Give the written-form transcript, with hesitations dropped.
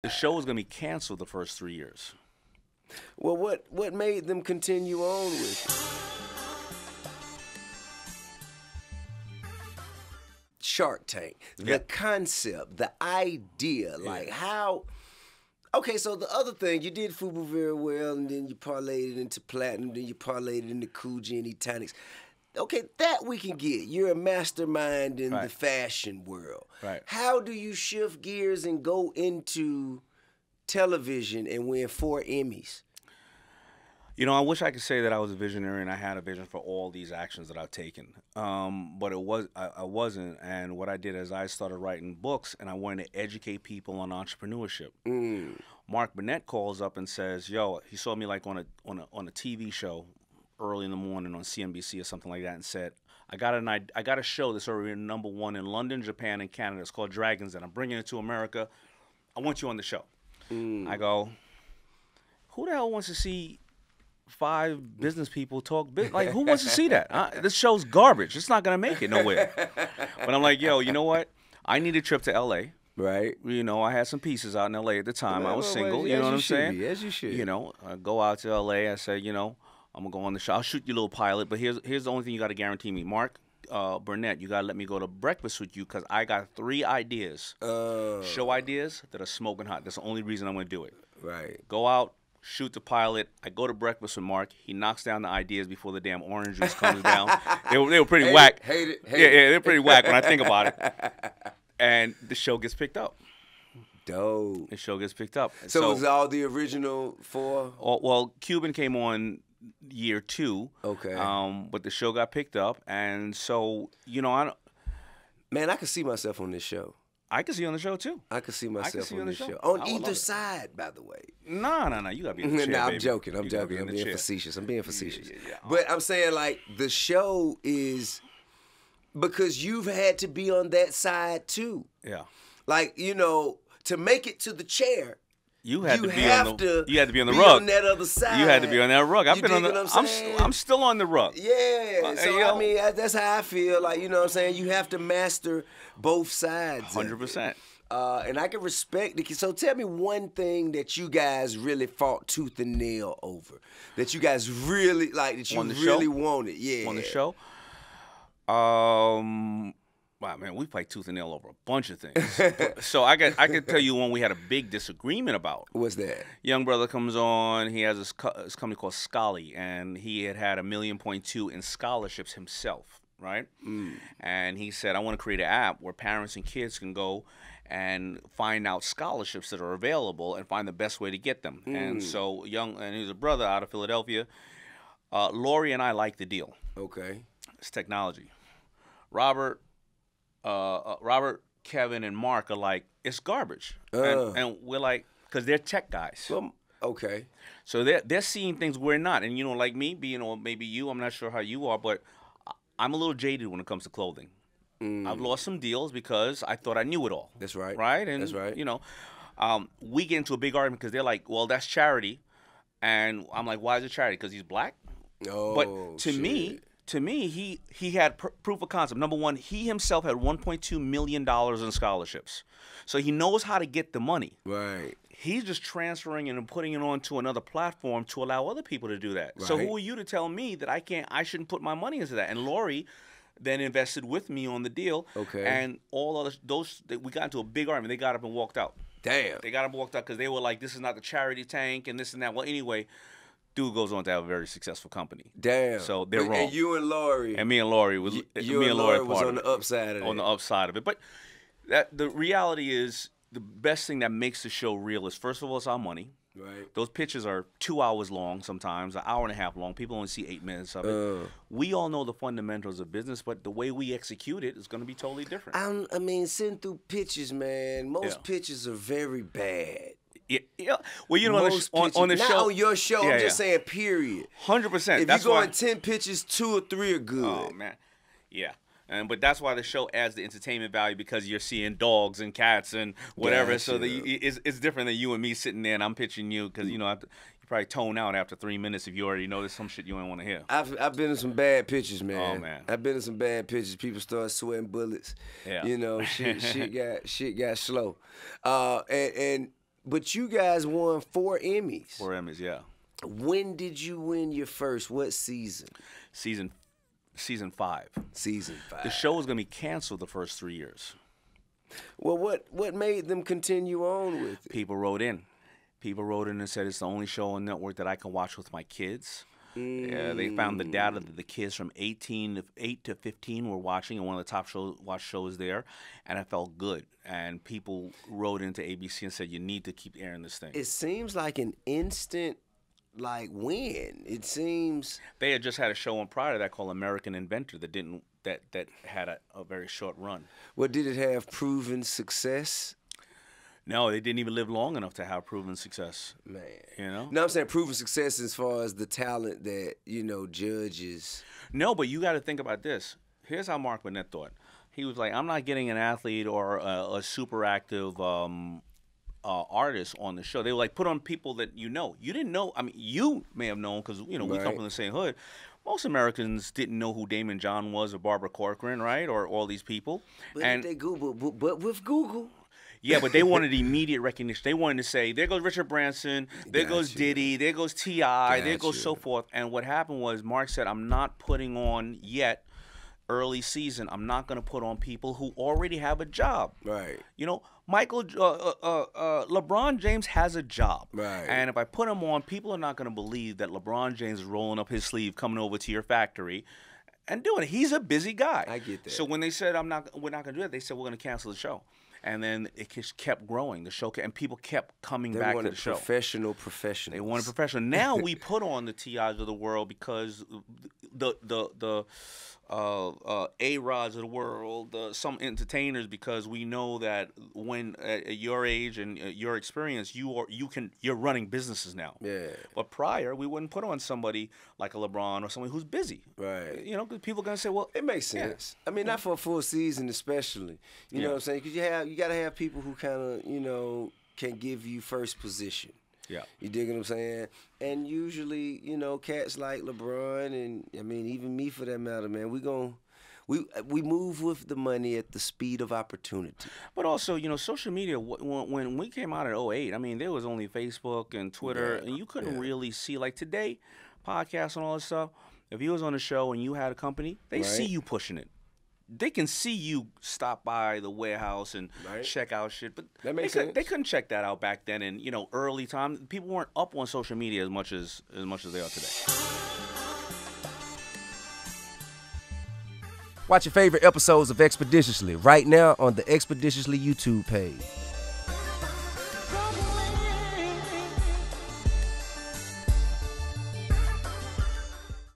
The show was going to be canceled the first 3 years. Well, what made them continue on with it? Shark Tank, the concept, the idea, like how. Okay, so the other thing, you did FUBU very well, and then you parlayed it into platinum, then you parlayed it into Coogee and Etonics. Okay, that we can get. You're a mastermind in the fashion world. Right. How do you shift gears and go into television and win 4 Emmys? You know, I wish I could say that I was a visionary and I had a vision for all these actions that I've taken. But I wasn't. And what I did is I started writing books, and I wanted to educate people on entrepreneurship. Mark Burnett calls up and says, "Yo," he saw me like on a TV show early in the morning on CNBC or something like that, and said, I got a show that's already #1 in London, Japan, and Canada. It's called Dragons, and I'm bringing it to America. I want you on the show." I go, who the hell wants to see 5 business people talk big? Like, who wants to see that? This show's garbage. It's not gonna make it nowhere. But I'm like, yo, you know what? I need a trip to LA. Right. You know, I had some pieces out in LA at the time. I was single. You know what I'm saying? As you should. You know, I go out to LA. I say, you know, I'm gonna go on the show. I'll shoot you a little pilot, but here's the only thing you got to guarantee me, Mark Burnett. You gotta let me go to breakfast with you because I got 3 ideas, show ideas that are smoking hot. That's the only reason I'm gonna do it. Right. Go out, shoot the pilot. I go to breakfast with Mark. He knocks down the ideas before the damn orange juice comes down. They were pretty whack. Hate it. Yeah, they're pretty whack when I think about it. And the show gets picked up. Dope. The show gets picked up. So it was all the original 4? Well, Cuban came on year 2. Okay. But the show got picked up, and so you know, Man, I could see myself on this show. I can see you on the show too. I could see myself on this show. I On would either love it. side, by the way. No, you gotta be in the chair. Nah, I'm baby. joking. You I'm gotta be joking. in I'm the being chair. facetious. I'm being facetious. Yeah. But I'm saying, like, the show is because you've had to be on that side too. Yeah. Like, you know, to make it to the chair, You had to be have on to the. You had to be on the be rug. on that other side. You had to be on that rug. I've You been on dig the. what I'm saying? I'm still on the rug. Yeah. So yo. I mean, that's how I feel. Like, you know what I'm saying? You have to master both sides. 100%. And I can respect it. So tell me one thing that you guys really fought tooth and nail over. That you guys really, like, that you really wanted. Yeah. On the show. Wow, man, we fight tooth and nail over a bunch of things. So I can tell you one we had a big disagreement about. What's that? Young brother comes on. He has this company called Scholly, and he had $1.2 million in scholarships himself, right? And he said, I want to create an app where parents and kids can go and find out scholarships that are available and find the best way to get them. And so and he's a brother out of Philadelphia. Lori and I like the deal. Okay. It's technology. Robert, Kevin, and Mark are like, it's garbage. And we're like, because they're tech guys. Well, okay. So they're seeing things we're not. And, you know, like me, being, or maybe you, I'm not sure how you are, but I'm a little jaded when it comes to clothing. I've lost some deals because I thought I knew it all. That's right. Right? And, that's right. You know, we get into a big argument because they're like, well, that's charity. And I'm like, why is it charity? Because he's black? Oh, but to me, he had proof of concept. Number one, he himself had $1.2 million in scholarships. So he knows how to get the money. Right. He's just transferring it and putting it onto another platform to allow other people to do that. Right. So who are you to tell me that I shouldn't put my money into that? And Lori then invested with me on the deal. Okay. And all of those, we got into a big argument. They got up and walked out. Damn. They got up and walked out because they were like, this is not the charity tank and this and that. Well, anyway, dude goes on to have a very successful company. Damn. So they're wrong. And you and Lori. And me and Lori was. You and Lori was on the upside of it. On the upside of it. But the reality is, the best thing that makes the show real is, first of all, it's our money. Right. Those pitches are 2 hours long sometimes, an hour and a half long. People only see 8 minutes of it. We all know the fundamentals of business, but the way we execute it is going to be totally different. I mean, sitting through pitches, man, most pitches are very bad. Yeah. Well, you know, on the show. Not on your show, I'm just saying, period. 100%. If you're going 10 pitches, 2 or 3 are good. Oh, man. Yeah. But that's why the show adds the entertainment value, because you're seeing dogs and cats and whatever. Gotcha. So it's different than you and me sitting there and I'm pitching you, because, you know, you probably tone out after 3 minutes if you already know there's some shit you don't want to hear. I've been in some bad pitches, man. Oh, man. I've been in some bad pitches. People start sweating bullets. Yeah. You know, shit got slow. But you guys won 4 Emmys. 4 Emmys, yeah. When did you win your first? What season? Season 5. Season 5. The show was going to be canceled the first 3 years. Well, what made them continue on with it? People wrote in. People wrote in and said it's the only show on network that I can watch with my kids. They found the data that the kids from 8 to 15 were watching, and one of the top watch shows there, and it felt good. And people wrote into ABC and said, you need to keep airing this thing. It seems like an instant win. It seems they had just had a show on prior to that called American Inventor that had a very short run. Well, did it have proven success? No, they didn't even live long enough to have proven success. Man. You know? No, I'm saying proven success as far as the talent that, judges. No, but you got to think about this. Here's how Mark Burnett thought. He was like, I'm not getting an athlete or a super active artist on the show. They were like, put on people that you know. You didn't know. I mean, you may have known because, we come from the same hood. Most Americans didn't know who Daymond John was or Barbara Corcoran, right? Or all these people. But they Google, but with Google. Yeah, but they wanted immediate recognition. They wanted to say, there goes Richard Branson, there goes Diddy, there goes T.I., there goes so forth. And what happened was Mark said, I'm not putting on yet early season. I'm not going to put on people who already have a job. Right. LeBron James has a job. Right. And if I put him on, people are not going to believe that LeBron James is rolling up his sleeve, coming over to your factory and doing it. He's a busy guy. I get that. So when they said, we're not going to do it, they said, we're going to cancel the show. And then it just kept growing, the show, and people kept coming back to the show. Professionals. They wanted professional. Now we put on the T.I.s of the world because the A-Rods of the world, some entertainers, because we know that when at your age and your experience, you're running businesses now. Yeah. But prior, we wouldn't put on somebody like a LeBron or somebody who's busy. Right. Because people are gonna say, well, it makes sense. Yeah. I mean, not for a full season, especially. You know what I'm saying? Because you got to have people who kind of can give you first position. Yeah. You dig what I'm saying? And usually, cats like LeBron and, I mean, even me for that matter, man, we move with the money at the speed of opportunity. But also, social media, when we came out in 2008, I mean, there was only Facebook and Twitter, and you couldn't really see, like today, podcasts and all this stuff, if you was on a show and you had a company, they see you pushing it. They can see you stop by the warehouse and check out shit, but that makes sense. They couldn't check that out back then. And early time, people weren't up on social media as much as they are today. Watch your favorite episodes of Expeditiously right now on the Expeditiously YouTube page.